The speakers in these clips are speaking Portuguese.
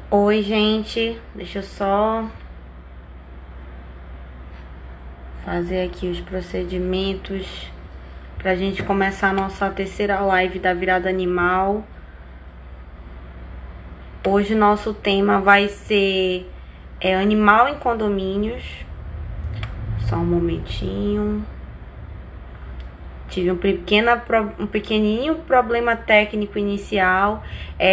Oi, gente, deixa eu só fazer aqui os procedimentos pra gente começar a nossa terceira live da Virada Animal. Hoje nosso tema vai ser animal em condomínios. Só um momentinho. Tive um pequenininho problema técnico inicial.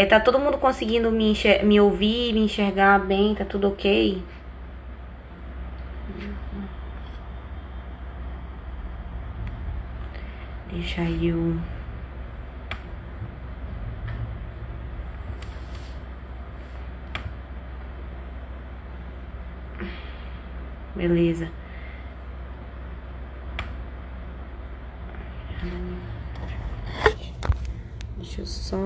Tá todo mundo conseguindo me ouvir, me enxergar bem? Tá tudo ok? Deixa eu... Beleza. Deixa eu só...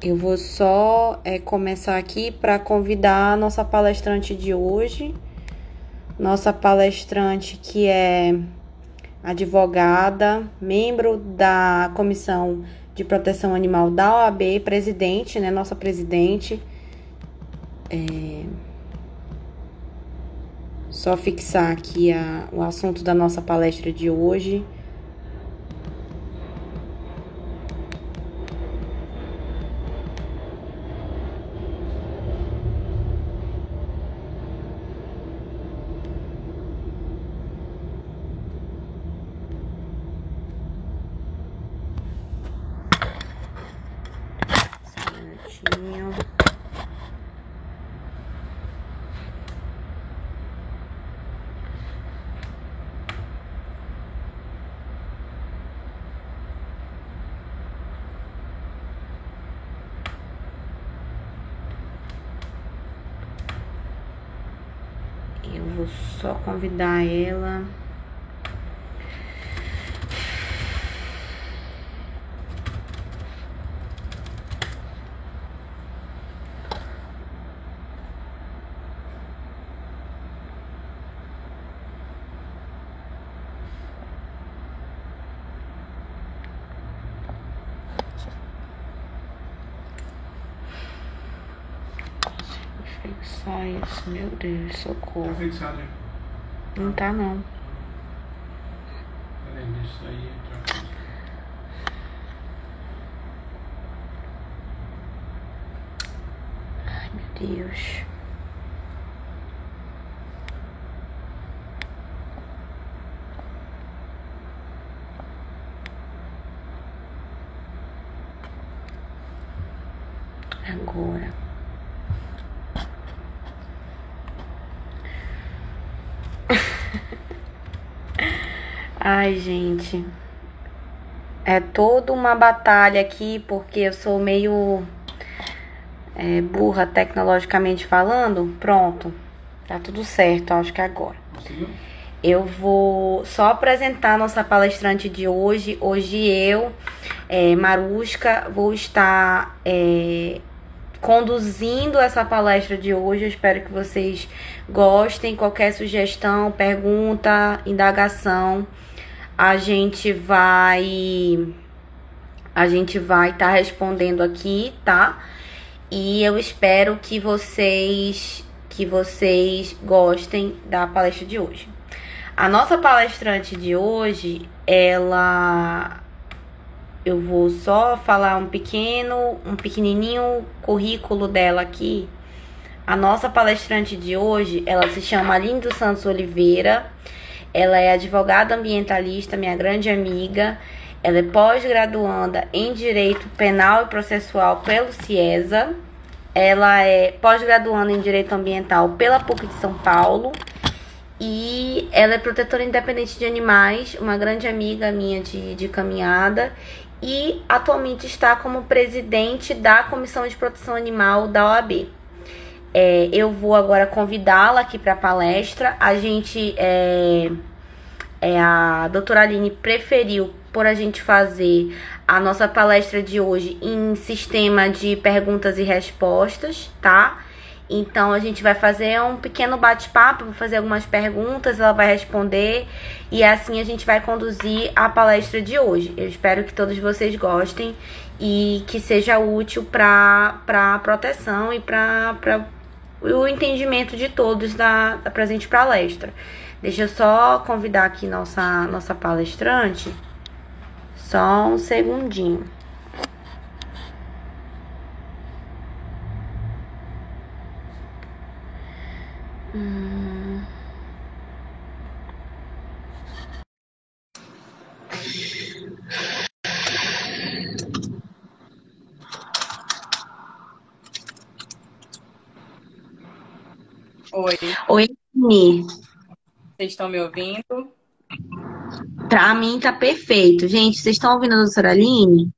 Eu vou só começar aqui para convidar a nossa palestrante de hoje. Nossa palestrante que é advogada, membro da Comissão de Proteção Animal da OAB, presidente, né? Nossa presidente. Só fixar aqui o assunto da nossa palestra de hoje. Eu vou só convidar ela. Só isso, meu Deus, socorro. Tá fixado aí? Não tá, não. Peraí, deixa isso aí entrar. Ai, meu Deus. Agora. Ai, gente. É toda uma batalha aqui, porque eu sou meio burra tecnologicamente falando. Pronto. Tá tudo certo, acho que agora. Conseguiu? Eu vou só apresentar a nossa palestrante de hoje. Hoje eu, Maruska, vou estar conduzindo essa palestra de hoje. Eu espero que vocês gostem. Qualquer sugestão, pergunta, indagação, a gente vai estar respondendo aqui, tá? E eu espero que vocês gostem da palestra de hoje. A nossa palestrante de hoje, eu vou só falar um pequenininho currículo dela aqui. A nossa palestrante de hoje, ela se chama Aline dos Santos Oliveira. Ela é advogada ambientalista, minha grande amiga. Ela é pós-graduanda em Direito Penal e Processual pelo CIESA. Ela é pós-graduanda em Direito Ambiental pela PUC de São Paulo. E ela é protetora independente de animais, uma grande amiga minha de caminhada. E atualmente está como presidente da Comissão de Proteção Animal da OAB. Eu vou agora convidá-la aqui para a palestra. A doutora Aline preferiu por a gente fazer a nossa palestra de hoje em sistema de perguntas e respostas, tá? Então a gente vai fazer um pequeno bate-papo, vou fazer algumas perguntas, ela vai responder e assim a gente vai conduzir a palestra de hoje. Eu espero que todos vocês gostem e que seja útil para a proteção e para o entendimento de todos da presente palestra. Deixa eu só convidar aqui nossa palestrante. Só um segundinho. Oi, Oi, Aline. vocês estão me ouvindo? Pra mim tá perfeito. Gente, vocês estão ouvindo a doutora Aline?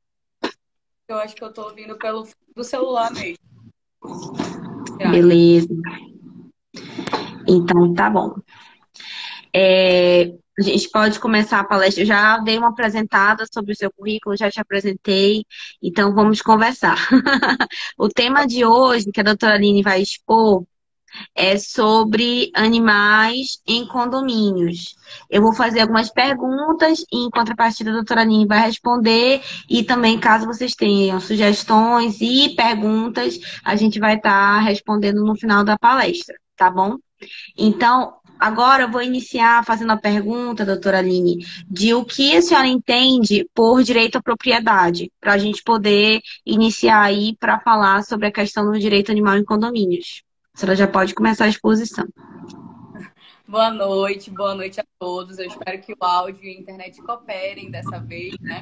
Eu acho que eu estou ouvindo pelo do celular mesmo. Beleza. Então tá bom. A gente pode começar a palestra. Eu já dei uma apresentada sobre o seu currículo, já te apresentei, então vamos conversar. O tema de hoje, que a doutora Aline vai expor, é sobre animais em condomínios. Eu vou fazer algumas perguntas e, em contrapartida, a doutora Aline vai responder. E também, caso vocês tenham sugestões e perguntas, a gente vai estar respondendo no final da palestra, tá bom? Então, agora eu vou iniciar fazendo a pergunta, doutora Aline, de o que a senhora entende por direito à propriedade, para a gente poder iniciar aí para falar sobre a questão do direito animal em condomínios. A senhora já pode começar a exposição. Boa noite a todos. Eu espero que o áudio e a internet cooperem dessa vez, né?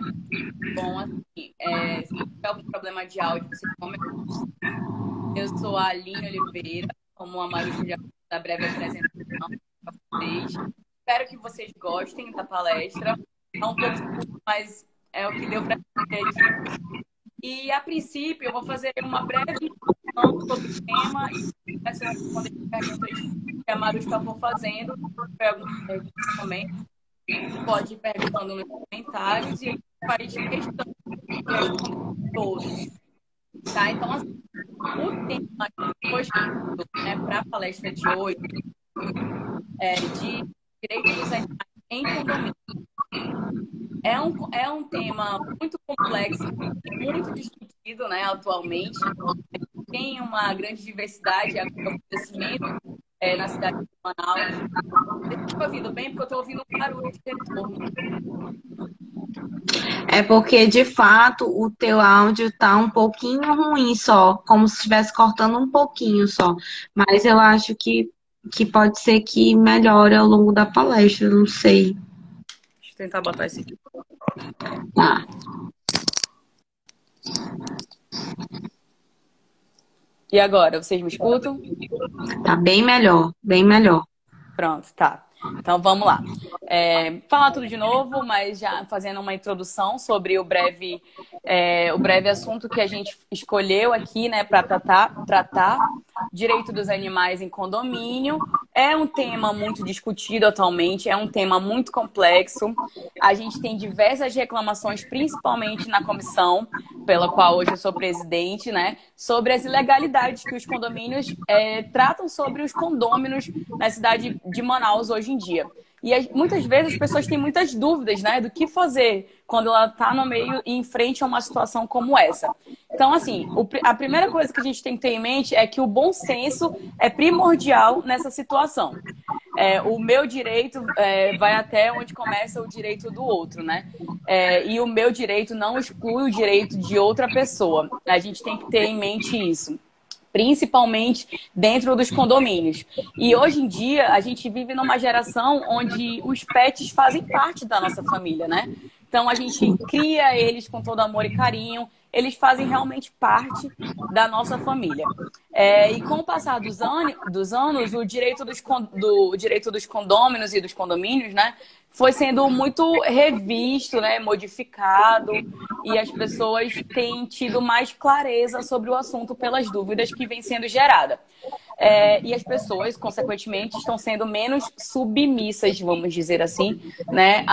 Bom, assim, se tiver algum problema de áudio, você comenta. Eu sou a Aline Oliveira, como a Maruja já da breve apresentação para vocês. Espero que vocês gostem da palestra. É um pouco curto, mas é o que deu para entender aqui. E, a princípio, eu vou fazer uma breve introdução sobre o tema e começar a responder perguntas que a Maruja for fazendo. Perguntas também. Pode ir perguntando nos comentários e a gente faz questão de responder todos. Tá? Então, assim, o tema que foi escolhido, né, para a palestra de hoje é de direitos dos animais em condomínio. É um tema muito complexo e muito discutido, né, atualmente. Tem uma grande diversidade de acontecimentos na cidade de Manaus. Vocês estão ouvindo bem? Porque eu estou ouvindo um barulho de retorno. É porque, de fato, o teu áudio tá um pouquinho ruim só, como se estivesse cortando um pouquinho só. Mas eu acho que pode ser que melhore ao longo da palestra, não sei. Deixa eu tentar botar esse aqui. Tá. E agora, vocês me escutam? Tá bem melhor, bem melhor. Pronto, tá. Então vamos lá. Falar tudo de novo, mas já fazendo uma introdução sobre o breve assunto que a gente escolheu aqui, né, para tratar direito dos animais em condomínio. É um tema muito discutido atualmente, é um tema muito complexo. A gente tem diversas reclamações, principalmente na comissão, pela qual hoje eu sou presidente, né, sobre as ilegalidades que os condomínios tratam sobre os condôminos na cidade de Manaus hoje em dia. E muitas vezes as pessoas têm muitas dúvidas, né, do que fazer quando ela está no meio e em frente a uma situação como essa. Então, assim, a primeira coisa que a gente tem que ter em mente é que o bom senso é primordial nessa situação. O meu direito vai até onde começa o direito do outro, né? E o meu direito não exclui o direito de outra pessoa. A gente tem que ter em mente isso, principalmente dentro dos condomínios. E hoje em dia, a gente vive numa geração onde os pets fazem parte da nossa família, né? Então, a gente cria eles com todo amor e carinho, eles fazem realmente parte da nossa família. E com o passar dos anos, o direito dos condôminos e dos condomínios, né, foi sendo muito revisto, né, modificado, e as pessoas têm tido mais clareza sobre o assunto pelas dúvidas que vêm sendo geradas. E as pessoas, consequentemente, estão sendo menos submissas, vamos dizer assim, né,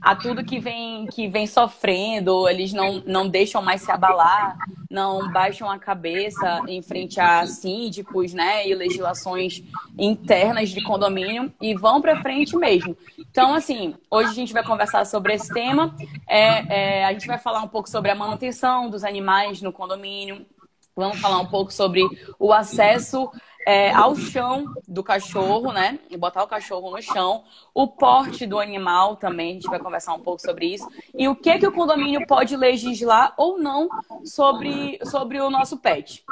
a tudo que vem sofrendo, eles não deixam mais se abalar não baixam a cabeça em frente a síndicos, né, e legislações internas de condomínio e vão para frente mesmo. Então, assim, hoje a gente vai conversar sobre esse tema. A gente vai falar um pouco sobre a manutenção dos animais no condomínio. Vamos falar um pouco sobre o acesso ao chão do cachorro, né? E botar o cachorro no chão. O porte do animal também, a gente vai conversar um pouco sobre isso. E o que o condomínio pode legislar ou não sobre o nosso pet.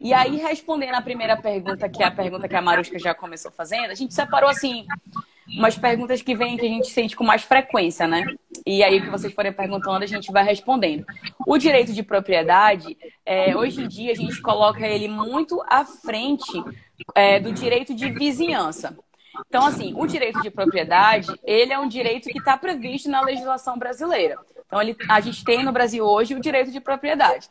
E aí, respondendo a primeira pergunta, que é a pergunta que a Maruska já começou fazendo, a gente separou, assim, umas perguntas que vêm, que a gente sente com mais frequência, né? E aí, o que vocês forem perguntando, a gente vai respondendo. O direito de propriedade, hoje em dia, a gente coloca ele muito à frente do direito de vizinhança. Então, assim, o direito de propriedade, ele é um direito que está previsto na legislação brasileira. Então, a gente tem no Brasil hoje o direito de propriedade.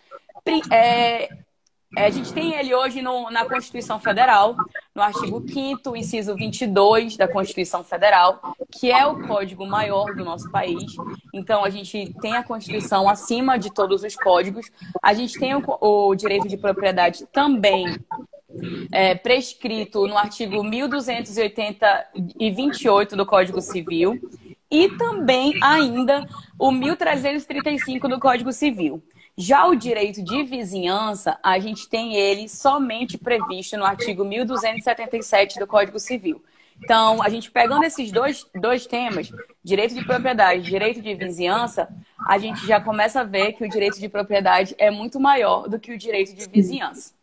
A gente tem ele hoje na Constituição Federal, no artigo 5º, inciso 22 da Constituição Federal, que é o código maior do nosso país. Então, a gente tem a Constituição acima de todos os códigos. A gente tem o direito de propriedade também prescrito no artigo 1228 do Código Civil e também ainda o 1335 do Código Civil. Já o direito de vizinhança, a gente tem ele somente previsto no artigo 1277 do Código Civil. Então, a gente pegando esses dois temas, direito de propriedade e direito de vizinhança, a gente já começa a ver que o direito de propriedade é muito maior do que o direito de vizinhança,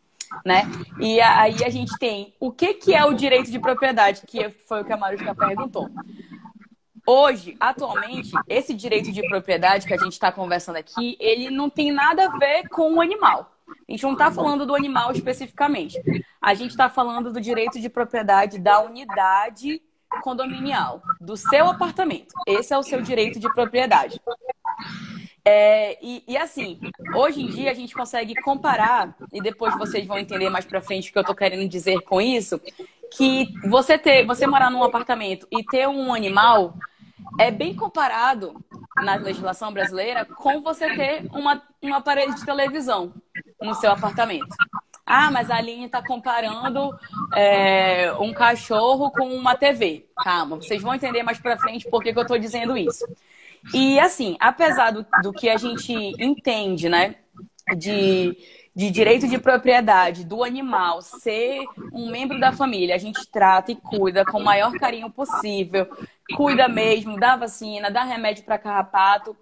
né? E aí a gente tem o que é o direito de propriedade, que foi o que a Maruska perguntou. Hoje, atualmente, esse direito de propriedade que a gente está conversando aqui, ele não tem nada a ver com o animal. A gente não está falando do animal especificamente. A gente está falando do direito de propriedade da unidade condominial, do seu apartamento. Esse é o seu direito de propriedade. Assim, hoje em dia a gente consegue comparar, e depois vocês vão entender mais pra frente o que eu tô querendo dizer com isso, que você morar num apartamento e ter um animal é bem comparado na legislação brasileira com você ter um aparelho de televisão no seu apartamento. Ah, mas a Aline está comparando um cachorro com uma TV. Calma, vocês vão entender mais pra frente por que eu estou dizendo isso. E assim, apesar do que a gente entende, né, de direito de propriedade do animal ser um membro da família, a gente trata e cuida com o maior carinho possível, cuida mesmo, dá vacina, dá remédio para carrapato,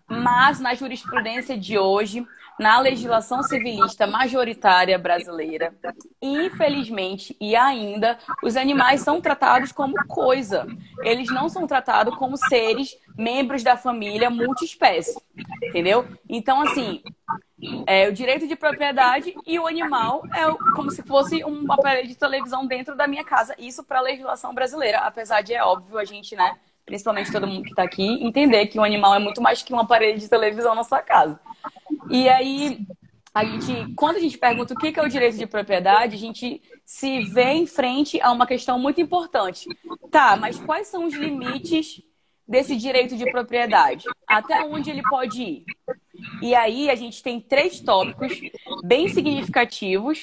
mas na jurisprudência de hoje, na legislação civilista majoritária brasileira, infelizmente e ainda, os animais são tratados como coisa. Eles não são tratados como seres, membros da família multiespécie, entendeu? Então, assim, o direito de propriedade e o animal é como se fosse um aparelho de televisão dentro da minha casa. Isso para a legislação brasileira, apesar de, é óbvio, a gente, né, principalmente todo mundo que está aqui, entender que o animal é muito mais que um aparelho de televisão na sua casa. E aí, quando a gente pergunta o que é o direito de propriedade, a gente se vê em frente a uma questão muito importante. Tá, mas quais são os limites desse direito de propriedade? Até onde ele pode ir? E aí, a gente tem 3 tópicos bem significativos,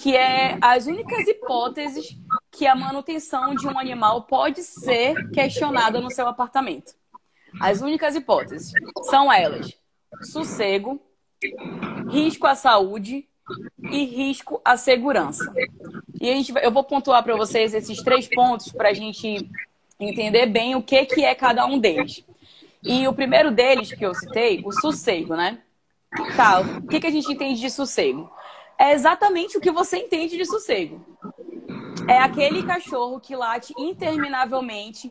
que é as únicas hipóteses que a manutenção de um animal pode ser questionada no seu apartamento. As únicas hipóteses são elas: sossego, risco à saúde e risco à segurança. E eu vou pontuar para vocês esses 3 pontos para a gente entender bem o que é cada um deles. E o primeiro deles que eu citei, o sossego, né? Tá, o que a gente entende de sossego? É exatamente o que você entende de sossego. É aquele cachorro que late interminavelmente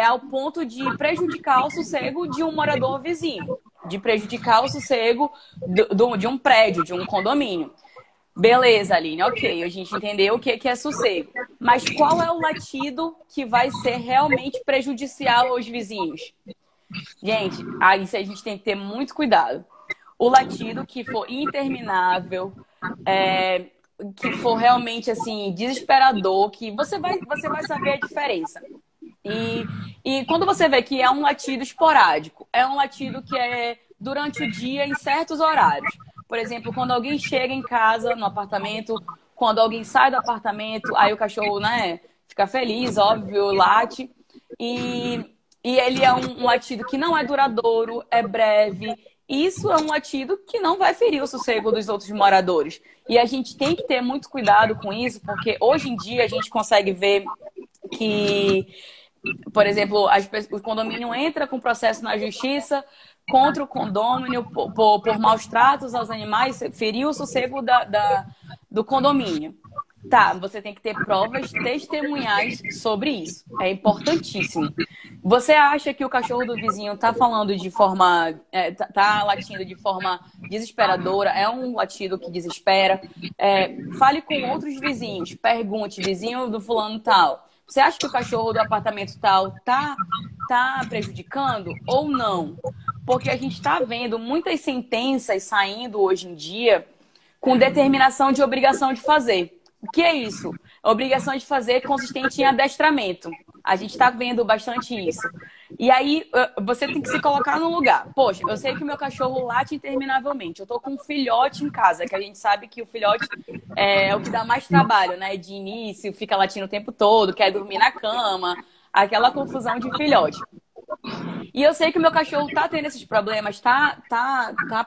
ao ponto de prejudicar o sossego de um morador vizinho, de prejudicar o sossego de um prédio, de um condomínio. Beleza, Aline, ok, a gente entendeu o que é sossego. Mas qual é o latido que vai ser realmente prejudicial aos vizinhos? Gente, aí a gente tem que ter muito cuidado. O latido que for interminável, que for realmente assim desesperador, que você vai saber a diferença. E quando você vê que é um latido esporádico, é um latido que é durante o dia em certos horários, Por exemplo, quando alguém chega em casa, no apartamento, quando alguém sai do apartamento, aí o cachorro, né, fica feliz, óbvio, late. E ele é um latido que não é duradouro, é breve. Isso é um latido que não vai ferir o sossego dos outros moradores. E a gente tem que ter muito cuidado com isso, porque hoje em dia a gente consegue ver que, por exemplo, o condomínio entra com processo na justiça contra o condômino por maus tratos aos animais, feriu o sossego do condomínio. Tá, você tem que ter provas testemunhais sobre isso. É importantíssimo. Você acha que o cachorro do vizinho tá falando de forma... tá latindo de forma desesperadora? É um latido que desespera? Fale com outros vizinhos. Pergunte, vizinho do fulano tal. Você acha que o cachorro do apartamento tal tá prejudicando ou não? Porque a gente está vendo muitas sentenças saindo hoje em dia com determinação de obrigação de fazer. O que é isso? A obrigação de fazer consistente em adestramento. A gente está vendo bastante isso. E aí, você tem que se colocar no lugar. Poxa, eu sei que o meu cachorro late interminavelmente. Eu estou com um filhote em casa, que a gente sabe que o filhote é o que dá mais trabalho, né? De início, fica latindo o tempo todo, quer dormir na cama, aquela confusão de filhote. E eu sei que o meu cachorro está tendo esses problemas, tá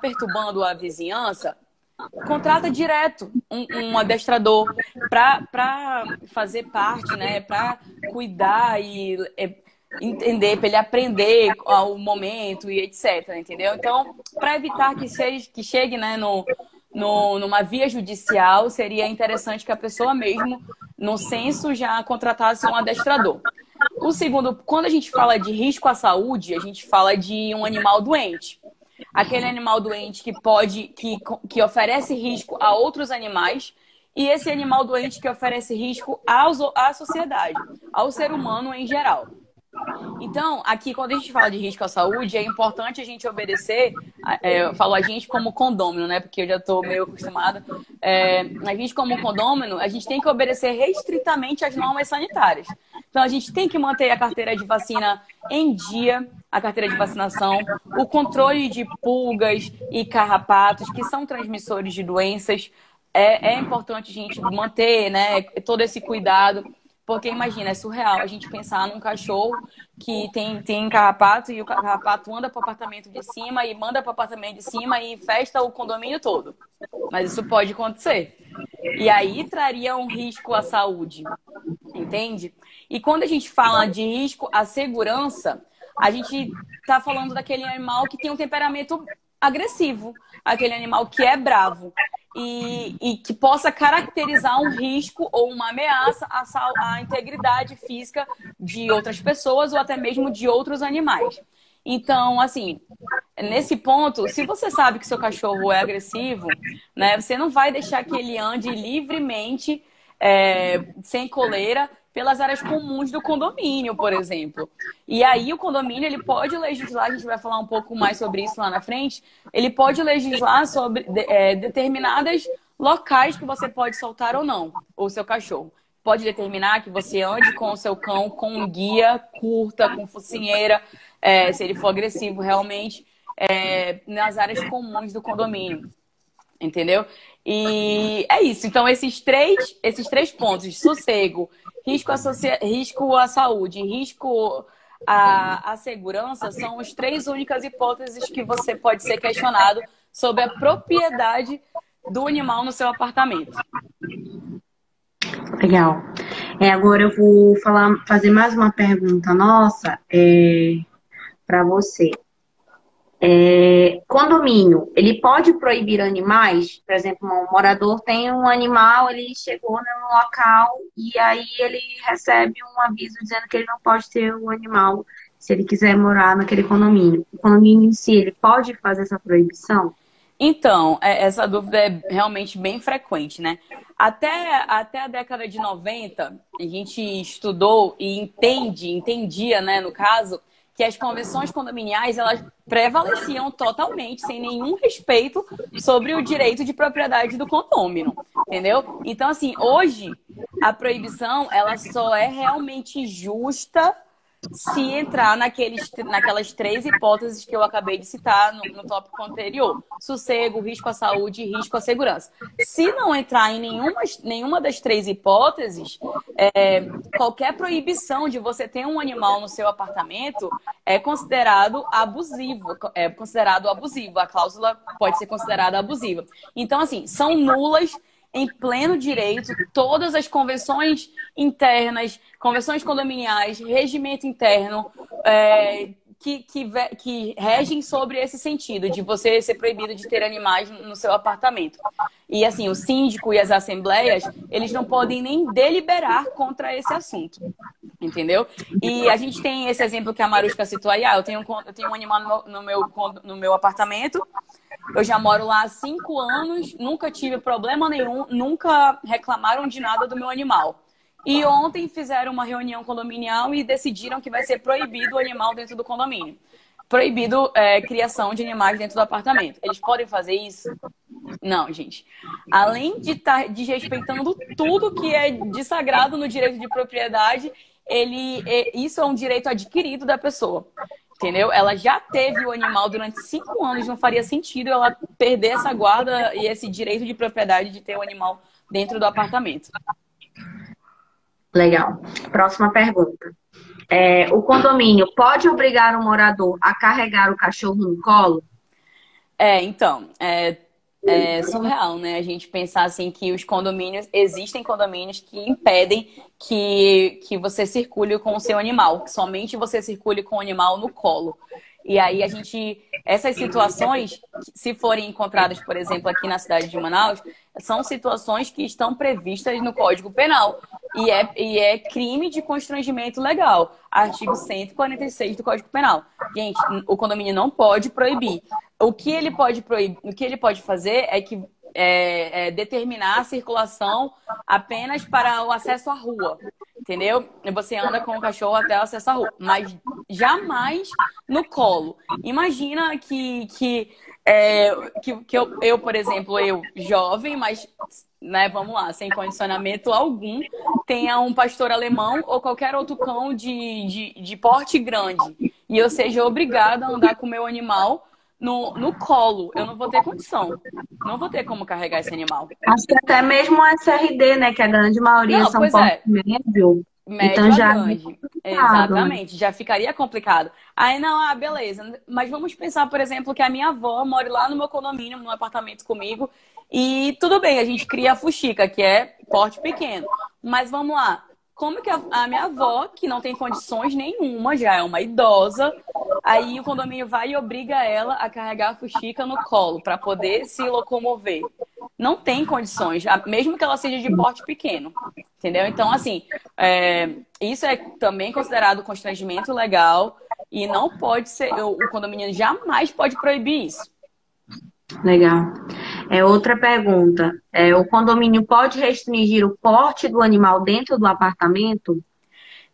perturbando a vizinhança. Contrata direto um adestrador para fazer parte, né? Para cuidar e entender, para ele aprender ao momento e etc. Entendeu? Então, para evitar que chegue, né, numa via judicial, seria interessante que a pessoa mesmo, no censo, já contratasse um adestrador. O segundo, quando a gente fala de risco à saúde, a gente fala de um animal doente. Aquele animal doente que oferece risco a outros animais, e esse animal doente que oferece risco à sociedade, ao ser humano em geral. Então, aqui, quando a gente fala de risco à saúde, é importante a gente obedecer, eu falo a gente como condômino, né? Porque eu já estou meio acostumada. A gente como condômino, a gente tem que obedecer restritamente às normas sanitárias. Então, a gente tem que manter a carteira de vacina em dia, a carteira de vacinação, o controle de pulgas e carrapatos, que são transmissores de doenças. É importante a gente manter, né, todo esse cuidado. Porque imagina, é surreal a gente pensar num cachorro que tem carrapato e o carrapato anda para o apartamento de cima e manda para o apartamento de cima e infesta o condomínio todo. Mas isso pode acontecer. E aí traria um risco à saúde, entende? E quando a gente fala de risco à segurança, a gente está falando daquele animal que tem um temperamento agressivo, aquele animal que é bravo. E que possa caracterizar um risco ou uma ameaça à integridade física de outras pessoas ou até mesmo de outros animais. Então, assim, nesse ponto, se você sabe que seu cachorro é agressivo, né, você não vai deixar que ele ande livremente, sem coleira, pelas áreas comuns do condomínio, por exemplo. E aí o condomínio ele pode legislar, a gente vai falar um pouco mais sobre isso lá na frente, ele pode legislar sobre determinados locais que você pode soltar ou não o seu cachorro. Pode determinar que você ande com o seu cão com um guia curta, com focinheira, se ele for agressivo realmente, nas áreas comuns do condomínio. Entendeu? E é isso. Então, esses três pontos, sossego, risco à saúde, risco à segurança, são as três únicas hipóteses que você pode ser questionado sobre a propriedade do animal no seu apartamento. Legal. Agora eu vou fazer mais uma pergunta nossa para você. Condomínio, ele pode proibir animais? Por exemplo, um morador tem um animal, ele chegou no local e aí ele recebe um aviso dizendo que ele não pode ter o animal se ele quiser morar naquele condomínio. O condomínio em si, ele pode fazer essa proibição? Então, essa dúvida é realmente bem frequente, né? Até a década de 90, a gente estudou e entendia, né, no caso, que as convenções condominiais, elas prevaleciam totalmente, sem nenhum respeito sobre o direito de propriedade do condômino, entendeu? Então, assim, hoje, a proibição, ela só é realmente justa se entrar naquelas três hipóteses que eu acabei de citar no tópico anterior. Sossego, risco à saúde e risco à segurança. Se não entrar em nenhuma das três hipóteses, qualquer proibição de você ter um animal no seu apartamento é considerado abusivo. A cláusula pode ser considerada abusiva. Então, assim, são nulas em pleno direito todas as convenções internas, convenções condominiais, regimento interno, que regem sobre esse sentido, de você ser proibido de ter animais no seu apartamento. E assim, o síndico e as assembleias, eles não podem nem deliberar contra esse assunto. Entendeu? E a gente tem esse exemplo que a Marushka citou aí. Eu tenho um animal no meu apartamento. Eu já moro lá há 5 anos, nunca tive problema nenhum, nunca reclamaram de nada do meu animal. E ontem fizeram uma reunião condominial e decidiram que vai ser proibido o animal dentro do condomínio. Proibido criação de animais dentro do apartamento. Eles podem fazer isso? Não, gente. Além de estar desrespeitando tudo que é de sagrado no direito de propriedade, isso é um direito adquirido da pessoa. Entendeu? Ela já teve o animal durante 5 anos, não faria sentido ela perder essa guarda e esse direito de propriedade de ter o animal dentro do apartamento. Legal. Próxima pergunta. O condomínio pode obrigar o morador a carregar o cachorro no colo? Então, é surreal, né? A gente pensar assim que existem condomínios que impedem que você circule com o seu animal, que somente você circule com o animal no colo. E aí essas situações, se forem encontradas, por exemplo, aqui na cidade de Manaus, são situações que estão previstas no Código Penal. E é crime de constrangimento legal. Artigo 146 do Código Penal. Gente, o condomínio não pode proibir. O que ele pode fazer é determinar a circulação apenas para o acesso à rua. Entendeu? Você anda com o cachorro até o acesso à rua, mas jamais no colo. Imagina que eu, por exemplo, jovem, mas, né, vamos lá, sem condicionamento algum, tenha um pastor alemão ou qualquer outro cão de porte grande e eu seja obrigada a andar com o meu animal no colo. Eu não vou ter condição. Não vou ter como carregar esse animal. Acho que até mesmo o SRD, né? Que a grande maioria são porte médio. Médio então já grande. Exatamente. Já ficaria complicado. Aí não, beleza. Mas vamos pensar, por exemplo, que a minha avó mora lá no meu condomínio, no apartamento comigo. E tudo bem, a gente cria a fuxica, que é porte pequeno. Mas vamos lá. Como que a minha avó, que não tem condições nenhuma, já é uma idosa, aí o condomínio vai e obriga ela a carregar a fuxica no colo para poder se locomover. Não tem condições, mesmo que ela seja de porte pequeno. Entendeu? Então, assim, isso é também considerado constrangimento legal e não pode ser, o condomínio jamais pode proibir isso. Legal. Outra pergunta. O condomínio pode restringir o porte do animal dentro do apartamento?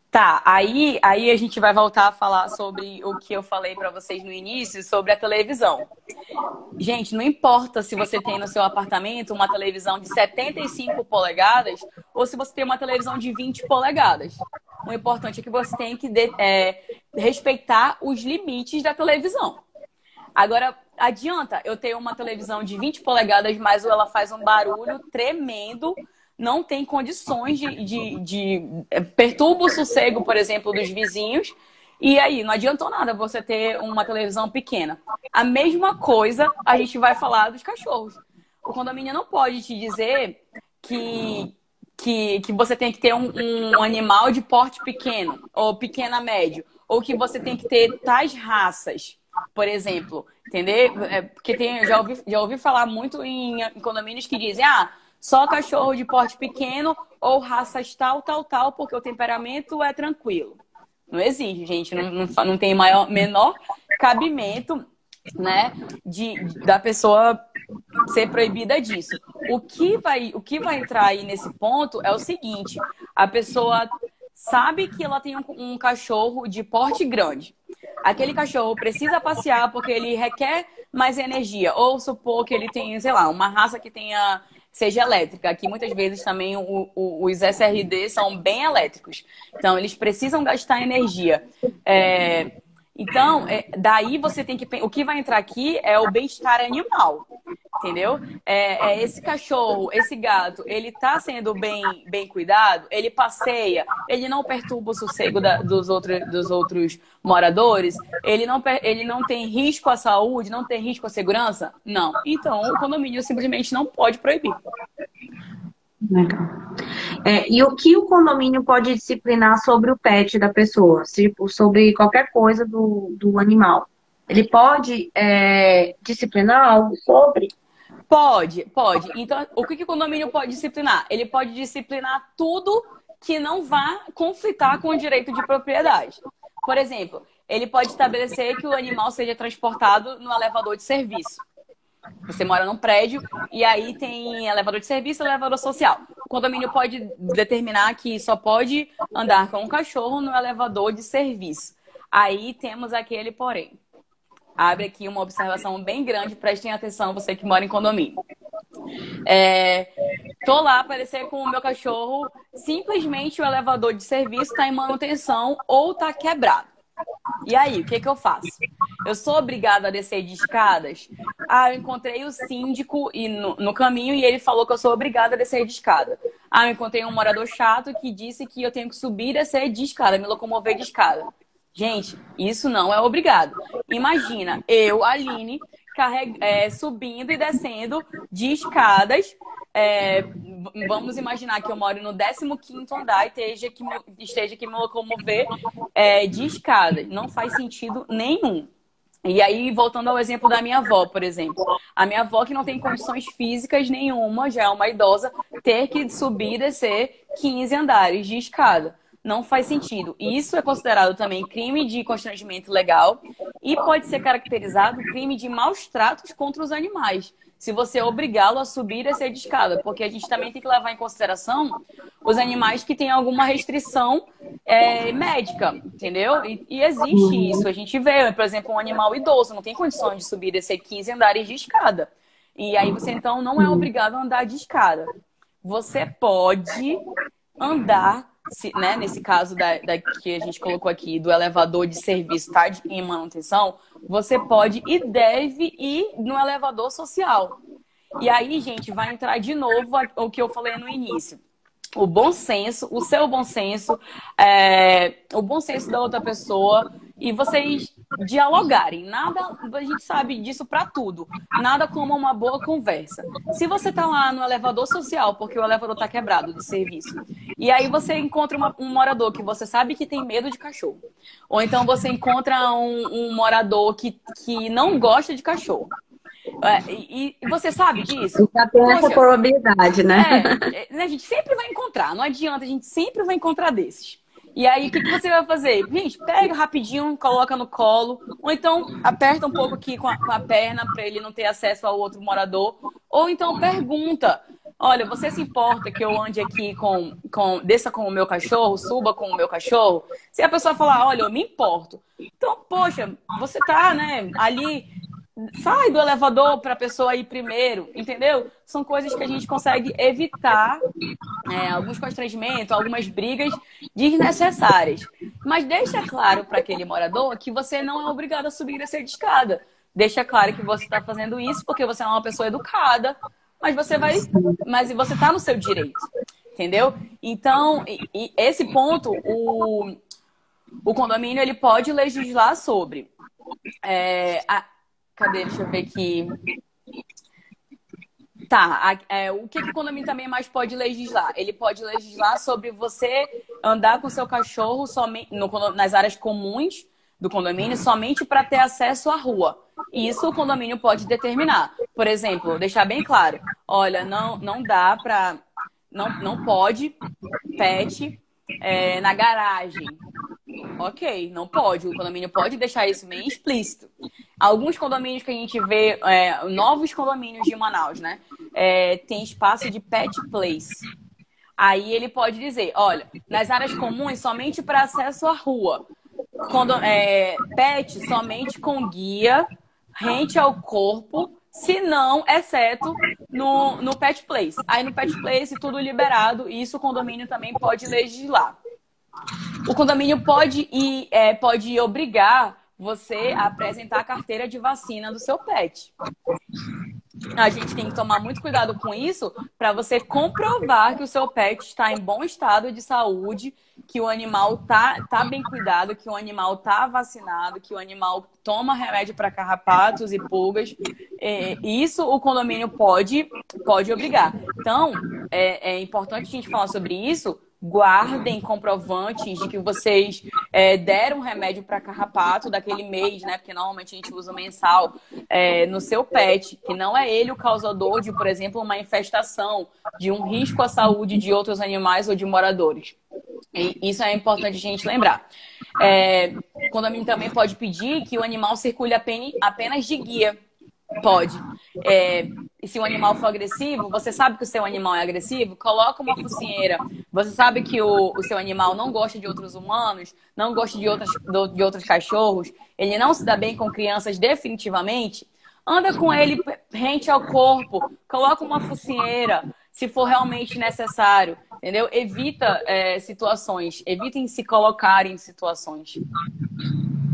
Tá, aí a gente vai voltar a falar sobre o que eu falei para vocês no início, sobre a televisão. Gente, não importa se você tem no seu apartamento uma televisão de 75 polegadas ou se você tem uma televisão de 20 polegadas. O importante é que você tem que respeitar os limites da televisão. Agora, adianta eu ter uma televisão de 20 polegadas, mas ela faz um barulho tremendo, não tem condições perturba o sossego, por exemplo, dos vizinhos. E aí, não adiantou nada você ter uma televisão pequena. A mesma coisa a gente vai falar dos cachorros. O condomínio não pode te dizer que você tem que ter um animal de porte pequeno, ou pequena médio, ou que você tem que ter tais raças. Por exemplo, entendeu? Porque já ouvi falar muito em condomínios que dizem, só cachorro de porte pequeno ou raças tal, porque o temperamento é tranquilo. Não existe, gente. Não tem menor cabimento, né, da pessoa ser proibida disso. O que vai entrar aí nesse ponto é o seguinte: a pessoa sabe que ela tem um cachorro de porte grande. Aquele cachorro precisa passear porque ele requer mais energia. Ou supor que ele tem, sei lá, uma raça que tenha seja elétrica. Aqui, muitas vezes, também os SRD são bem elétricos. Então, eles precisam gastar energia. Então, daí você tem que... O que vai entrar aqui é o bem-estar animal, entendeu? Esse cachorro, esse gato, ele tá sendo bem cuidado, ele passeia, ele não perturba o sossego dos outros moradores, ele não tem risco à saúde, não tem risco à segurança? Não. Então, o condomínio simplesmente não pode proibir. Legal. E o que o condomínio pode disciplinar sobre o pet da pessoa? Tipo, sobre qualquer coisa do animal. Ele pode disciplinar algo sobre? Pode. Então, o que o condomínio pode disciplinar? Ele pode disciplinar tudo que não vá conflitar com o direito de propriedade. Por exemplo, ele pode estabelecer que o animal seja transportado no elevador de serviço. Você mora num prédio e aí tem elevador de serviço e elevador social. O condomínio pode determinar que só pode andar com um cachorro no elevador de serviço. Aí temos aquele porém. Abre aqui uma observação bem grande, prestem atenção, você que mora em condomínio. Tô lá, aparecer com o meu cachorro, simplesmente o elevador de serviço está em manutenção ou está quebrado. E aí, o que eu faço? Eu sou obrigada a descer de escadas? Eu encontrei o síndico no caminho e ele falou que eu sou obrigada a descer de escada. Eu encontrei um morador chato que disse que eu tenho que subir e descer de escada, me locomover de escada. Gente, isso não é obrigado. Imagina, eu, Aline, subindo e descendo de escadas. Vamos imaginar que eu moro no 15º andar e esteja que me locomover de escada. Não faz sentido nenhum. E aí, voltando ao exemplo da minha avó, por exemplo. A minha avó, que não tem condições físicas nenhuma, já é uma idosa, ter que subir e descer 15 andares de escada. Não faz sentido. Isso é considerado também crime de constrangimento legal e pode ser caracterizado crime de maus tratos contra os animais, se você obrigá-lo a subir e descer de escada, porque a gente também tem que levar em consideração os animais que têm alguma restrição médica, entendeu? E existe isso. A gente vê, por exemplo, um animal idoso não tem condições de subir e descer 15 andares de escada. E aí você, então, não é obrigado a andar de escada. Você pode andar, né, nesse caso que a gente colocou aqui, do elevador de serviço tá em manutenção, você pode e deve ir no elevador social. E aí, gente, vai entrar de novo o que eu falei no início. O bom senso, o seu bom senso, o bom senso da outra pessoa e vocês dialogarem. Nada, a gente sabe disso pra tudo. Nada como uma boa conversa. Se você tá lá no elevador social, porque o elevador tá quebrado de serviço, e aí você encontra um morador que você sabe que tem medo de cachorro. Ou então você encontra um morador que não gosta de cachorro. E você sabe disso? Já tem essa probabilidade, né? A gente sempre vai encontrar. Não adianta, a gente sempre vai encontrar desses. E aí, o que você vai fazer? Gente, pega rapidinho, coloca no colo. Ou então, aperta um pouco aqui com a perna para ele não ter acesso ao outro morador. Ou então, pergunta. Olha, você se importa que eu ande aqui desça com o meu cachorro, suba com o meu cachorro? Se a pessoa falar, olha, eu me importo. Então, poxa, você tá, né, ali... Sai do elevador para a pessoa ir primeiro, entendeu? São coisas que a gente consegue evitar alguns constrangimentos, algumas brigas desnecessárias. Mas deixa claro para aquele morador que você não é obrigado a subir e descer de escada. Deixa claro que você está fazendo isso porque você é uma pessoa educada, mas você está no seu direito, entendeu? Então, esse ponto, o condomínio ele pode legislar sobre. Cadê? Deixa eu ver aqui. Tá, o que o condomínio também mais pode legislar? Ele pode legislar sobre você andar com seu cachorro somente nas áreas comuns do condomínio somente para ter acesso à rua. Isso o condomínio pode determinar. Por exemplo, deixar bem claro. Olha, não dá para... Não pode pet na garagem. Ok, não pode. O condomínio pode deixar isso bem explícito. Alguns condomínios que a gente vê, novos condomínios de Manaus, né? Tem espaço de pet place. Aí ele pode dizer, olha, nas áreas comuns, somente para acesso à rua. Pet somente com guia, rente ao corpo, se não, exceto no Pet Place. Aí no Pet Place tudo liberado, e isso o condomínio também pode legislar. O condomínio pode obrigar você a apresentar a carteira de vacina do seu pet. A gente tem que tomar muito cuidado com isso para você comprovar que o seu pet está em bom estado de saúde, que o animal tá bem cuidado, que o animal tá vacinado, que o animal toma remédio para carrapatos e pulgas. Isso o condomínio pode obrigar. Então, é importante a gente falar sobre isso. Guardem comprovantes de que vocês deram remédio para carrapato daquele mês, né? Porque normalmente a gente usa mensal no seu pet, que não é ele o causador de, por exemplo, uma infestação, de um risco à saúde de outros animais ou de moradores. E isso é importante a gente lembrar. O condomínio também pode pedir que o animal circule apenas de guia. Pode. E se o animal for agressivo, você sabe que o seu animal é agressivo, coloca uma focinheira. Você sabe que o seu animal não gosta de outros humanos, não gosta de outros cachorros, ele não se dá bem com crianças definitivamente, anda com ele rente ao corpo, coloca uma focinheira, se for realmente necessário, entendeu? Evita situações, evitem se colocar em situações.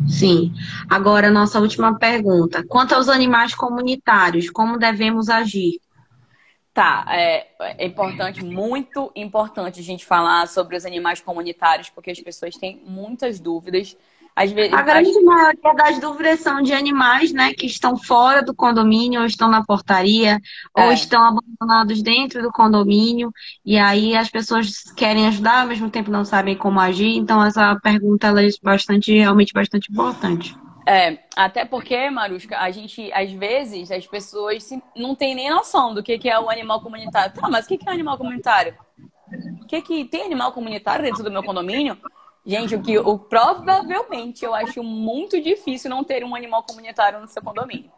Sim. Agora, nossa última pergunta. Quanto aos animais comunitários, como devemos agir? Tá, é importante, muito importante a gente falar sobre os animais comunitários, porque as pessoas têm muitas dúvidas. Às vezes, A grande maioria das dúvidas são de animais, né, que estão fora do condomínio, ou estão na portaria, ou estão abandonados dentro do condomínio, e aí as pessoas querem ajudar, ao mesmo tempo não sabem como agir, então essa pergunta ela é realmente bastante importante. Até porque, Maruska, a gente, às vezes, as pessoas não têm nem noção do que é o animal comunitário. Tá, mas o que é animal comunitário? Tem animal comunitário dentro do meu condomínio? Gente, provavelmente eu acho muito difícil não ter um animal comunitário no seu condomínio.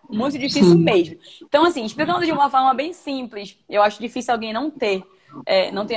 Muito difícil mesmo. Então, assim, explicando de uma forma bem simples, eu acho difícil alguém não ter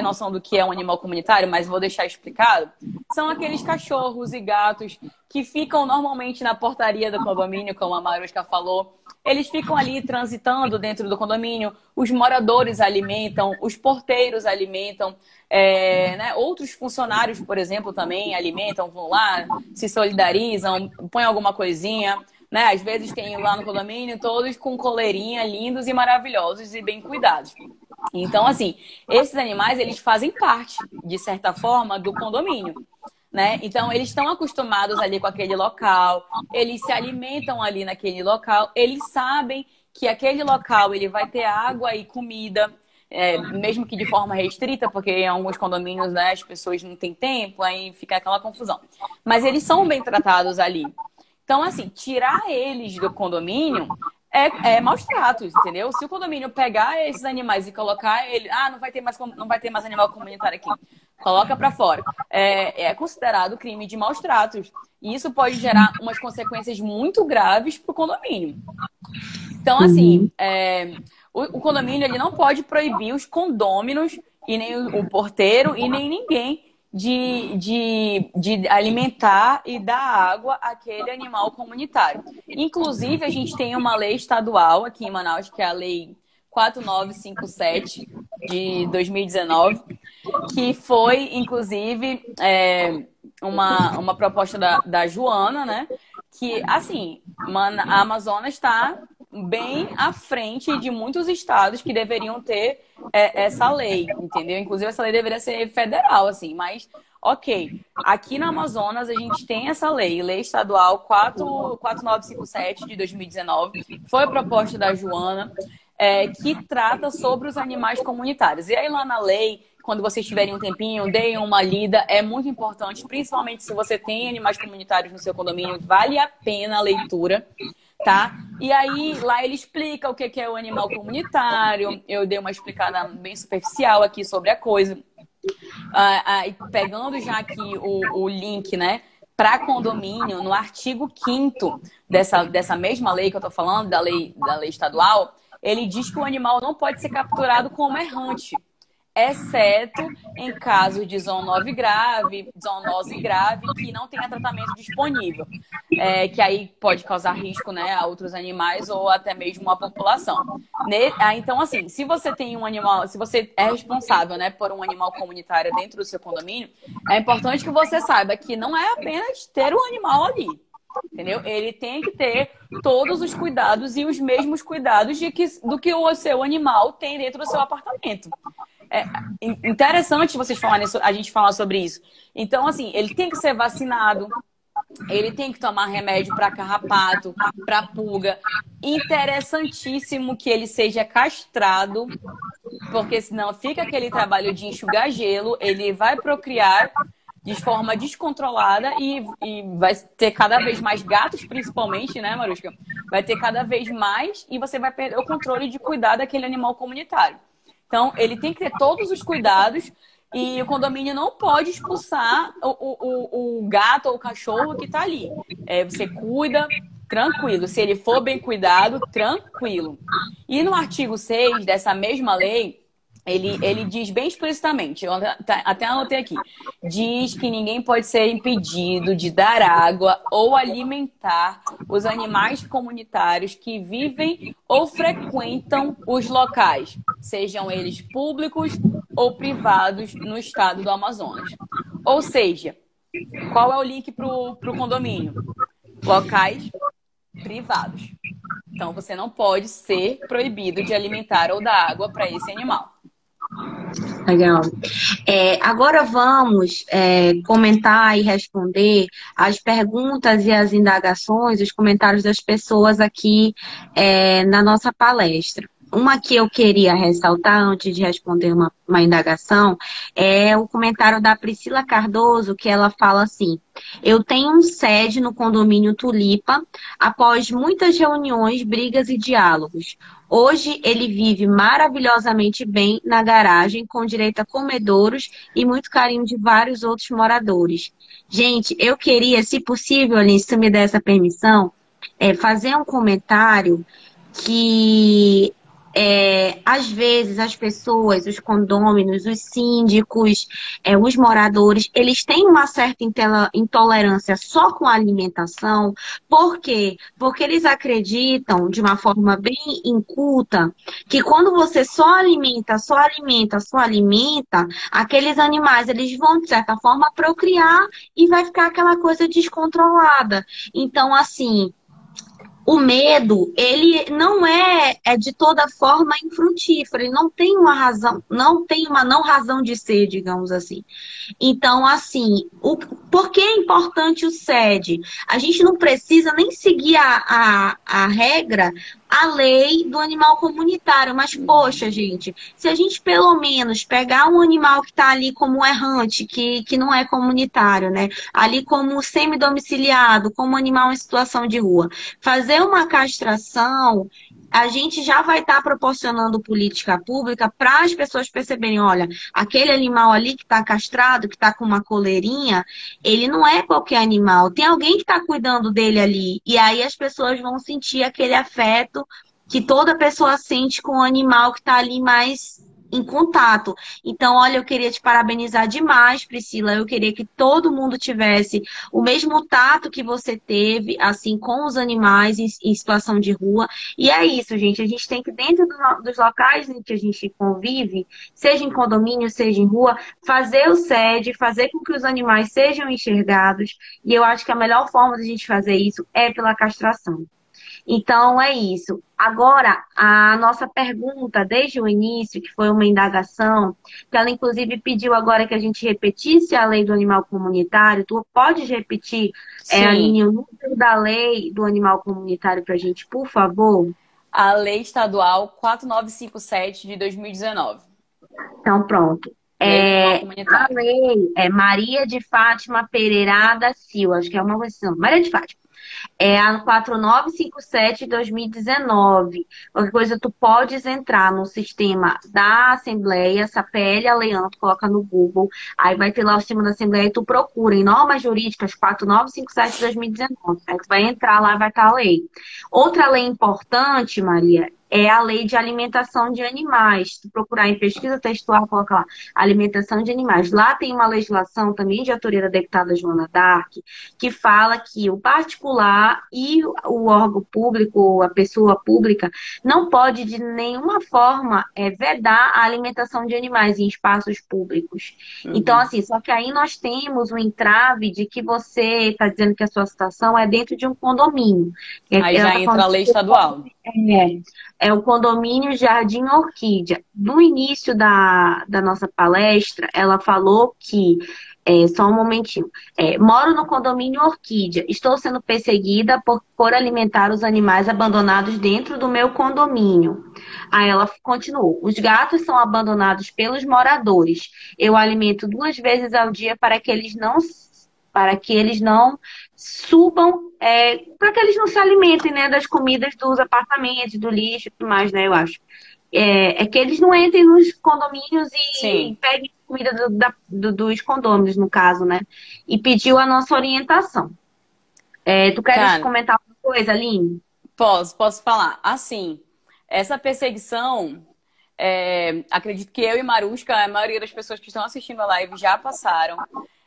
noção do que é um animal comunitário, mas vou deixar explicado. São aqueles cachorros e gatos que ficam normalmente na portaria do condomínio, como a Maruska falou. Eles ficam ali transitando dentro do condomínio, os moradores alimentam, os porteiros alimentam, né? Outros funcionários, por exemplo, também alimentam, vão lá, se solidarizam, põem alguma coisinha, né? Às vezes tem lá no condomínio todos com coleirinha, lindos e maravilhosos e bem cuidados. Então, assim, esses animais, eles fazem parte, de certa forma, do condomínio, né? Então, eles estão acostumados ali com aquele local, eles se alimentam ali naquele local, eles sabem que aquele local ele vai ter água e comida, mesmo que de forma restrita, porque em alguns condomínios, né, as pessoas não têm tempo, aí fica aquela confusão. Mas eles são bem tratados ali. Então, assim, tirar eles do condomínio maus tratos, entendeu? Se o condomínio pegar esses animais e colocar ele, não vai ter mais animal comunitário aqui, coloca pra fora. É considerado crime de maus tratos. E isso pode gerar umas consequências muito graves pro condomínio. Então, assim, o condomínio ele não pode proibir os condôminos e nem o porteiro e nem ninguém de alimentar e dar água àquele animal comunitário. Inclusive, a gente tem uma lei estadual aqui em Manaus, que é a Lei 4957 de 2019, que foi, inclusive, uma proposta da Joana, né? Que, assim, a Amazonas está bem à frente de muitos estados que deveriam ter essa lei, entendeu? Inclusive, essa lei deveria ser federal, assim, mas, ok. Aqui no Amazonas, a gente tem essa lei estadual 4957 de 2019, foi proposta da Joana, que trata sobre os animais comunitários. E aí, lá na lei, quando vocês tiverem um tempinho, deem uma lida, é muito importante, principalmente se você tem animais comunitários no seu condomínio, vale a pena a leitura, tá? E aí, lá ele explica o que é o animal comunitário. Eu dei uma explicada bem superficial aqui sobre a coisa. Pegando já aqui o link, né, para condomínio, no artigo 5º dessa mesma lei que eu tô falando, da lei estadual, ele diz que o animal não pode ser capturado como errante. exceto em casos de zoonose grave, que não tenha tratamento disponível, que aí pode causar risco, né, a outros animais ou até mesmo a população. Então, assim, se você tem um animal, se você é responsável, né, por um animal comunitário dentro do seu condomínio, é importante que você saiba que não é apenas ter um animal ali. Entendeu? Ele tem que ter todos os cuidados e os mesmos cuidados do que o seu animal tem dentro do seu apartamento. É interessante vocês falarem, a gente falar sobre isso. Então, assim, ele tem que ser vacinado, ele tem que tomar remédio para carrapato, para pulga. Interessantíssimo que ele seja castrado, porque senão fica aquele trabalho de enxugar gelo, ele vai procriar de forma descontrolada e vai ter cada vez mais gatos, principalmente, né, Maruska? Vai ter cada vez mais e você vai perder o controle de cuidar daquele animal comunitário. Então, ele tem que ter todos os cuidados e o condomínio não pode expulsar o gato ou o cachorro que está ali. Você cuida, tranquilo. Se ele for bem cuidado, tranquilo. E no artigo 6 dessa mesma lei, ele diz bem explicitamente, eu até anotei aqui, diz que ninguém pode ser impedido de dar água ou alimentar os animais comunitários que vivem ou frequentam os locais, sejam eles públicos ou privados no estado do Amazonas. Ou seja, qual é o link para o condomínio? Locais privados. Então, você não pode ser proibido de alimentar ou dar água para esse animal. Legal. Agora vamos comentar e responder as perguntas e as indagações, os comentários das pessoas aqui na nossa palestra. Uma que eu queria ressaltar antes de responder uma indagação é o comentário da Priscila Cardoso, que ela fala assim: eu tenho um SED no condomínio Tulipa, após muitas reuniões, brigas e diálogos. Hoje ele vive maravilhosamente bem na garagem, com direito a comedouros e muito carinho de vários outros moradores. Gente, eu queria, se possível, Aline, se tu me der essa permissão, fazer um comentário que às vezes as pessoas, os condôminos, os síndicos, os moradores, eles têm uma certa intolerância só com a alimentação. Por quê? Porque eles acreditam, de uma forma bem inculta, que quando você só alimenta, aqueles animais eles vão, de certa forma, procriar e vai ficar aquela coisa descontrolada. Então, assim, o medo, ele não é de toda forma infrutífero, ele não tem uma razão, não tem uma não razão de ser, digamos assim. Então, assim, por que é importante o SED? A gente não precisa nem seguir a regra, a lei do animal comunitário, mas, poxa, gente, se a gente pelo menos pegar um animal que está ali como errante, que não é comunitário, né? Ali como semi-domiciliado, como animal em situação de rua, fazer uma castração, a gente já vai estar proporcionando política pública para as pessoas perceberem, olha, aquele animal ali que está castrado, que está com uma coleirinha, ele não é qualquer animal, tem alguém que está cuidando dele ali, e aí as pessoas vão sentir aquele afeto que toda pessoa sente com o animal que está ali mais em contato. Então, olha, eu queria te parabenizar demais, Priscila. Eu queria que todo mundo tivesse o mesmo tato que você teve, assim, com os animais em situação de rua. E é isso, gente. A gente tem que, dentro dos locais em que a gente convive, seja em condomínio, seja em rua, fazer o SED, fazer com que os animais sejam enxergados. E eu acho que a melhor forma de a gente fazer isso é pela castração. Então, é isso. Agora, a nossa pergunta, desde o início, que foi uma indagação, que ela, inclusive, pediu agora que a gente repetisse a lei do animal comunitário. Tu podes repetir, Aline, o número da lei do animal comunitário para a gente, por favor? A Lei Estadual 4957 de 2019. Então, pronto. A lei é Maria de Fátima Pereira da Silva, acho que é uma versão. Maria de Fátima. É a 4957 de 2019. Qualquer coisa, tu podes entrar no sistema da Assembleia, essa PL a Leandro, tu coloca no Google, aí vai ter lá o sistema da Assembleia e tu procura em normas jurídicas 4957 de 2019. Aí tu vai entrar lá e vai estar a lei. Outra lei importante, Maria, é a Lei de Alimentação de Animais. Se tu procurar em pesquisa textual, coloca lá, alimentação de animais. Lá tem uma legislação também de autoria da deputada Joana Dark, que fala que o particular e o órgão público, a pessoa pública, não pode de nenhuma forma vedar a alimentação de animais em espaços públicos. Então, assim, só que aí nós temos um entrave de que você está dizendo que a sua situação é dentro de um condomínio. Aí Ela já tá entra falando a lei estadual. é o condomínio Jardim Orquídea. No início da nossa palestra, ela falou que, só um momentinho, moro no condomínio Orquídea, estou sendo perseguida por alimentar os animais abandonados dentro do meu condomínio. Aí ela continuou, os gatos são abandonados pelos moradores. Eu alimento 2 vezes ao dia para que eles não subam, para que eles não se alimentem, né, das comidas dos apartamentos, do lixo e tudo mais, né, eu acho. Que eles não entrem nos condomínios e Sim. peguem comida dos condôminos, no caso, né? E pediu a nossa orientação. Tu queres Cara, comentar alguma coisa, Aline? posso falar. Assim, essa perseguição, acredito que eu e Marusca, a maioria das pessoas que estão assistindo a live já passaram.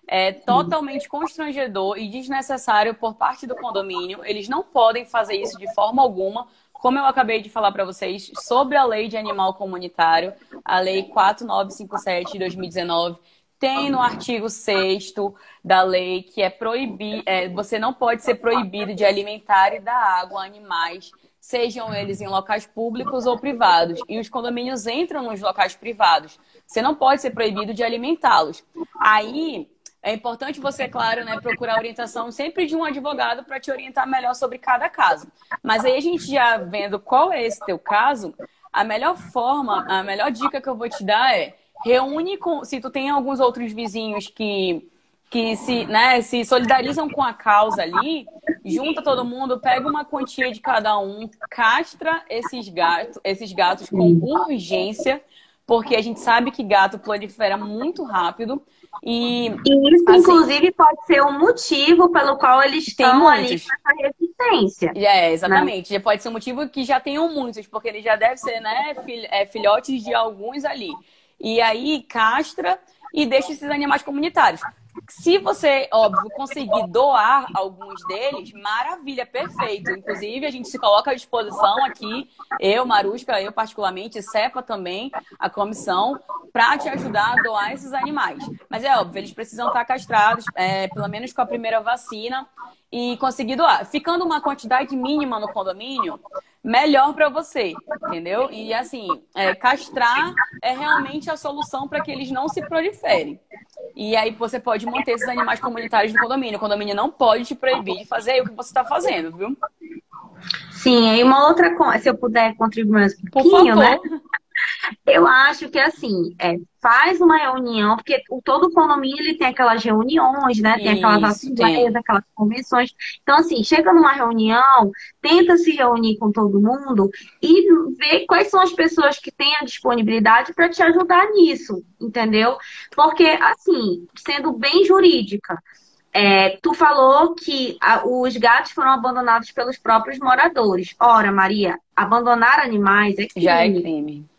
É totalmente constrangedor e desnecessário por parte do condomínio. Eles não podem fazer isso de forma alguma, como eu acabei de falar para vocês, sobre a lei de animal comunitário, a lei 4957 de 2019. Tem no artigo 6º da lei que é proibir, você não pode ser proibido de alimentar e dar água a animais, sejam eles em locais públicos ou privados. E os condomínios entram nos locais privados. Você não pode ser proibido de alimentá-los. Aí é importante você, claro, né, procurar orientação sempre de um advogado para te orientar melhor sobre cada caso. Mas aí a gente já vendo qual é esse teu caso, a melhor forma, a melhor dica que eu vou te dar é reúne com, se tu tem alguns outros vizinhos que se solidarizam com a causa ali, junta todo mundo, pega uma quantia de cada um, castra esses gatos com urgência, porque a gente sabe que gato prolifera muito rápido. E isso, assim, inclusive, pode ser um motivo pelo qual eles estão ali com essa resistência. Exatamente. Né? Já pode ser um motivo que já tenham muitos, porque ele já deve ser, né, filhotes de alguns ali. E aí, castra e deixa esses animais comunitários. Se você, óbvio, conseguir doar alguns deles, maravilha, perfeito. Inclusive, a gente se coloca à disposição aqui, eu, Marusca, eu particularmente, Cepa também, a comissão, para te ajudar a doar esses animais. Mas é óbvio, eles precisam estar castrados, pelo menos com a primeira vacina, e conseguir doar. Ficando uma quantidade mínima no condomínio, melhor para você, entendeu? E assim, castrar é realmente a solução para que eles não se proliferem. E aí você pode manter esses animais comunitários no condomínio. O condomínio não pode te proibir de fazer o que você está fazendo, viu? Sim, aí uma outra coisa, se eu puder contribuir mais um Por pouquinho, favor. né? Eu acho que assim, faz uma reunião, porque todo condomínio ele tem aquelas reuniões, né? Tem aquelas assembleias, aquelas convenções. Então, assim, chega numa reunião, tenta se reunir com todo mundo e ver quais são as pessoas que têm a disponibilidade para te ajudar nisso, entendeu? Porque, assim, sendo bem jurídica, tu falou que os gatos foram abandonados pelos próprios moradores. Ora, Maria, abandonar animais é crime. Já é crime.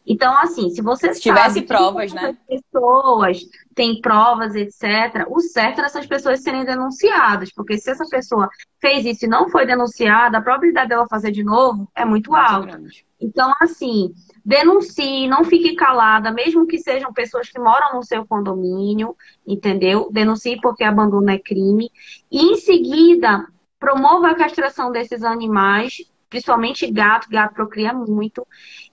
Então, assim, se você se tivesse sabe provas, que né? pessoas têm provas, etc., o certo é essas pessoas serem denunciadas, porque se essa pessoa fez isso e não foi denunciada, a probabilidade dela fazer de novo é muito alta. Grande. Então, assim, denuncie, não fique calada, mesmo que sejam pessoas que moram no seu condomínio, entendeu? Denuncie porque abandono é crime. E, em seguida, promova a castração desses animais, principalmente gato procria muito,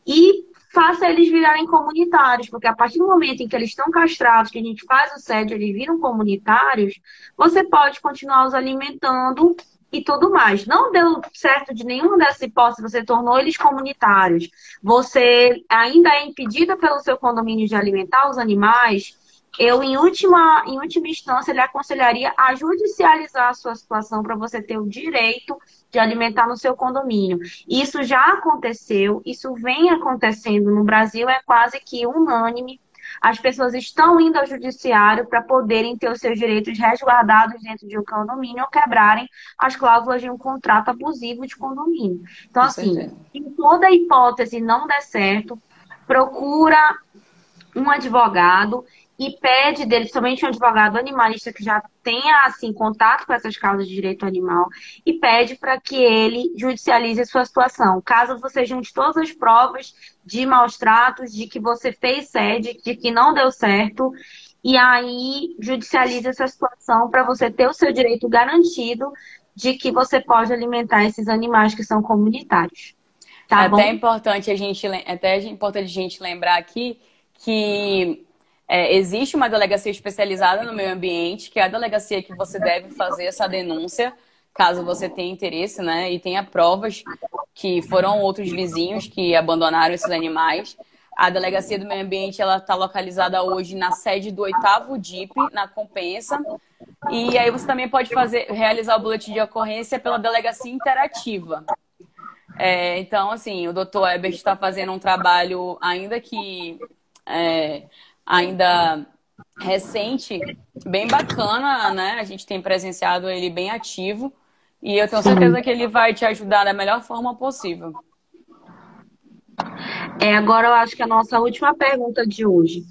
e faça eles virarem comunitários, porque a partir do momento em que eles estão castrados, que a gente faz o SED, eles viram comunitários, você pode continuar os alimentando e tudo mais. Não deu certo de nenhuma dessas hipóteses, você tornou eles comunitários, você ainda é impedida pelo seu condomínio de alimentar os animais, eu, em última instância, lhe aconselharia a judicializar a sua situação para você ter o direito de alimentar no seu condomínio. Isso já aconteceu, isso vem acontecendo no Brasil, é quase que unânime. as pessoas estão indo ao judiciário para poderem ter os seus direitos resguardados dentro de um condomínio ou quebrarem as cláusulas de um contrato abusivo de condomínio. Então, Com assim, certeza. se toda hipótese não der certo, procura um advogado e pede dele, somente um advogado animalista que já tenha, assim, contato com essas causas de direito animal, e pede para que ele judicialize a sua situação. Caso você junte todas as provas de maus tratos, de que você fez sede, de que não deu certo, e aí judicialize essa situação para você ter o seu direito garantido de que você pode alimentar esses animais que são comunitários. Tá bom? Até é importante a gente lembrar aqui que existe uma delegacia especializada no meio ambiente, que é a delegacia que você deve fazer essa denúncia, caso você tenha interesse, né? E tenha provas que foram outros vizinhos que abandonaram esses animais. A delegacia do meio ambiente, ela está localizada hoje na sede do 8º DIP, na Compensa. E aí você também pode realizar o boletim de ocorrência pela delegacia interativa. Então, assim, o Dr. Ebert está fazendo um trabalho ainda recente, bem bacana, né? A gente tem presenciado ele bem ativo e eu tenho certeza que ele vai te ajudar da melhor forma possível. Agora eu acho que a nossa última pergunta de hoje.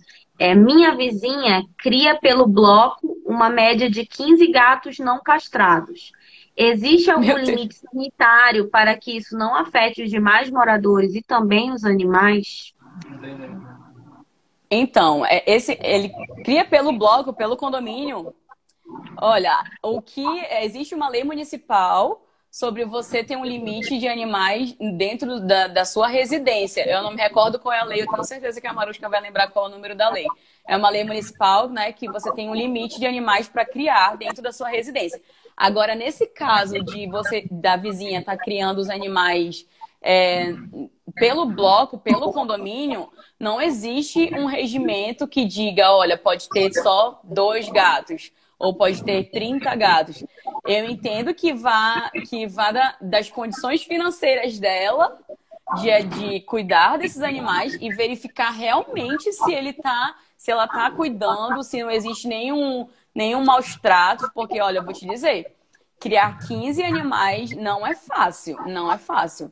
Minha vizinha cria pelo bloco uma média de 15 gatos não castrados. Existe algum limite sanitário para que isso não afete os demais moradores e também os animais? Então, ele cria pelo bloco, pelo condomínio. Olha, existe uma lei municipal sobre você ter um limite de animais dentro da sua residência. Eu não me recordo qual é a lei, eu tenho certeza que a Marushka vai lembrar qual é o número da lei. É uma lei municipal, né, que você tem um limite de animais para criar dentro da sua residência. Agora, nesse caso da vizinha estar criando os animais pelo bloco, pelo condomínio, não existe um regimento que diga, olha, pode ter só 2 gatos ou pode ter 30 gatos. Eu entendo que vá das condições financeiras dela de cuidar desses animais e verificar realmente se ela está cuidando, se não existe nenhum maus tratos, porque, olha, eu vou te dizer, criar 15 animais não é fácil, não é fácil.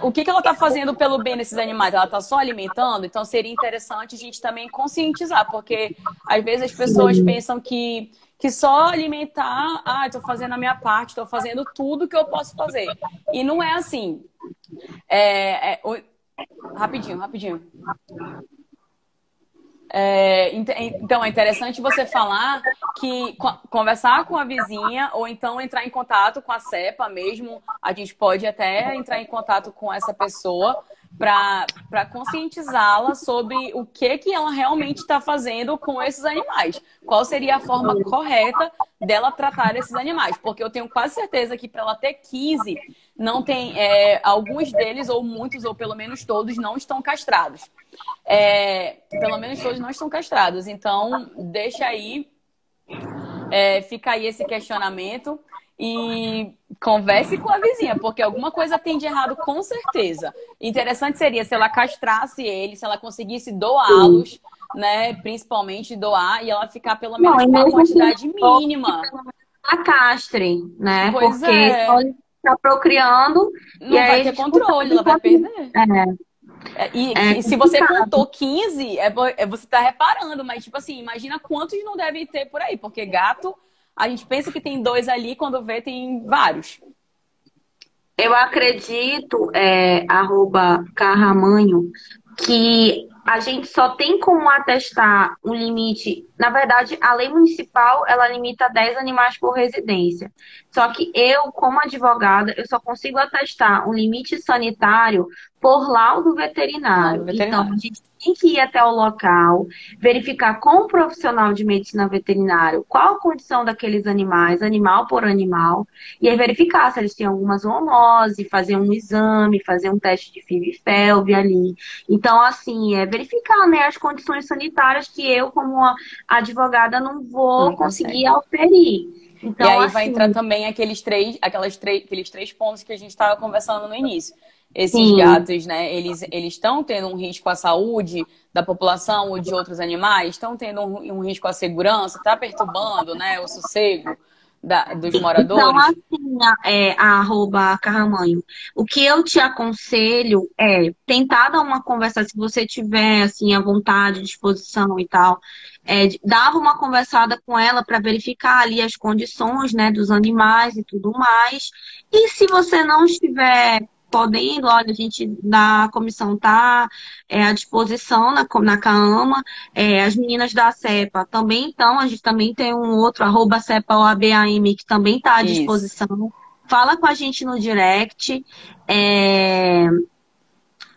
O que ela está fazendo pelo bem desses animais? Ela está só alimentando? Então seria interessante a gente também conscientizar, porque às vezes as pessoas pensam que só alimentar, estou fazendo a minha parte, estou fazendo tudo que eu posso fazer. E não é assim. Rapidinho. Então, é interessante você falar conversar com a vizinha ou então entrar em contato com a CEPA mesmo. A gente pode até entrar em contato com essa pessoa para conscientizá-la sobre o que ela realmente está fazendo com esses animais. Qual seria a forma correta dela tratar esses animais. Porque eu tenho quase certeza que para ela ter 15, não tem, alguns deles, ou muitos, ou pelo menos todos, não estão castrados. Pelo menos todos não estão castrados. Então, deixa aí, fica aí esse questionamento e converse com a vizinha, porque alguma coisa tem de errado com certeza. Interessante seria se ela castrasse ele, se ela conseguisse doá-los, né? Principalmente doar, e ela ficar pelo menos com uma quantidade mínima. A castre, né? Pois porque só ele está procriando não vai ter controle, ela vai perder. E se você contou 15, você tá reparando, mas tipo assim, imagina quantos não devem ter por aí, porque gato, a gente pensa que tem 2 ali, quando vê tem vários. Eu acredito, @carramanho, que a gente só tem como atestar um limite. Na verdade, a lei municipal, ela limita 10 animais por residência. Só que eu, como advogada, eu só consigo atestar um limite sanitário por laudo veterinário. Então, a gente tem que ir até o local, verificar com o profissional de medicina veterinária qual a condição daqueles animais, animal por animal, e aí verificar se eles têm alguma zoonose, fazer um exame, fazer um teste de FIV e FeLV ali. Então, assim, verificar, né, as condições sanitárias que eu, como uma advogada, não vou conseguir auferir. Então, e aí assim, vai entrar também aqueles três pontos que a gente estava conversando no início. esses Sim. gatos, né, eles estão tendo um risco à saúde da população ou de outros animais? Estão tendo um risco à segurança? Está perturbando, né, o sossego dos Então, moradores? assim, a arroba Carramanho, o que eu te aconselho é tentar dar uma conversa, se você tiver, assim, à vontade, disposição e tal, dava uma conversada com ela para verificar ali as condições, né, dos animais e tudo mais. E se você não estiver podendo, olha, a gente da comissão tá à disposição na CAAMA. As meninas da CEPA também estão, a gente também tem um outro, arroba CEPA OABAM, que também está à Isso. disposição. Fala com a gente no direct. é,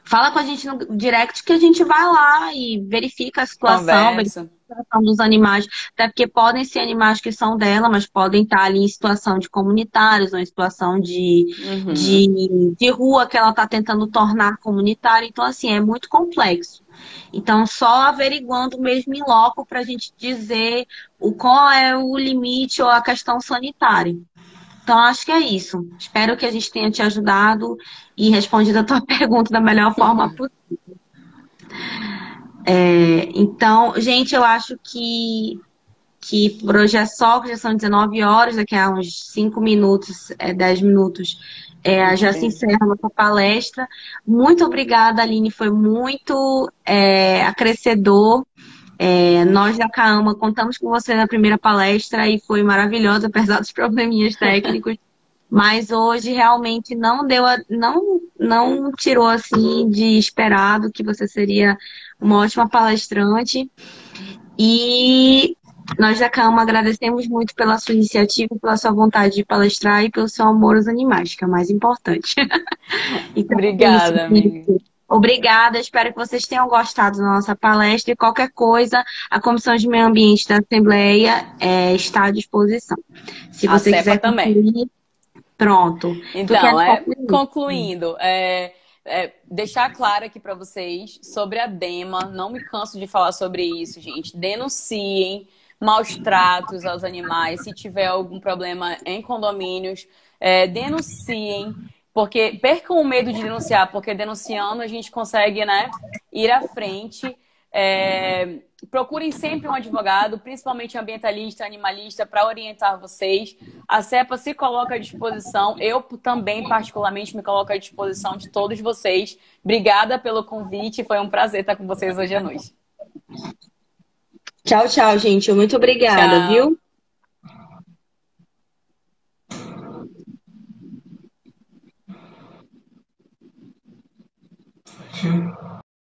Fala com a gente no direct que a gente vai lá e verifica verifica Conversa. a situação dos animais. Até porque podem ser animais que são dela, mas podem estar ali em situação de comunitários, ou em situação Uhum. de rua que ela está tentando tornar comunitária. Então, assim, é muito complexo. Então, só averiguando mesmo em loco para a gente dizer qual é o limite ou a questão sanitária. Então, acho que é isso. Espero que a gente tenha te ajudado e respondido a tua pergunta da melhor forma possível. Então, gente, eu acho que por hoje é só, que já são 19 horas, daqui a uns 5 minutos, 10 minutos, já se Entendi. encerra a nossa palestra. Muito obrigada, Aline, foi muito acrescedor. Nós da CAAMA contamos com você na primeira palestra e foi maravilhosa, apesar dos probleminhas técnicos. Mas hoje realmente não deu, não tirou assim de esperado que você seria uma ótima palestrante. E nós da CAAMA agradecemos muito pela sua iniciativa, pela sua vontade de palestrar e pelo seu amor aos animais, que é o mais importante. Então é isso, Obrigada, amiga. gente. Obrigada, espero que vocês tenham gostado da nossa palestra e qualquer coisa, a Comissão de Meio Ambiente da Assembleia está à disposição. Se A você CEPA quiser também. concluir, pronto. Tu quer Então, concluir? concluindo, deixar claro aqui para vocês sobre a DEMA, não me canso de falar sobre isso, gente. Denunciem maus tratos aos animais, se tiver algum problema em condomínios, denunciem, porque percam o medo de denunciar, porque denunciando a gente consegue, né, ir à frente. Procurem sempre um advogado, principalmente ambientalista, animalista, para orientar vocês. A CEPA se coloca à disposição. Eu também, particularmente, me coloco à disposição de todos vocês. Obrigada pelo convite. Foi um prazer estar com vocês hoje à noite. Tchau, tchau, gente. Muito obrigada, Tchau. viu?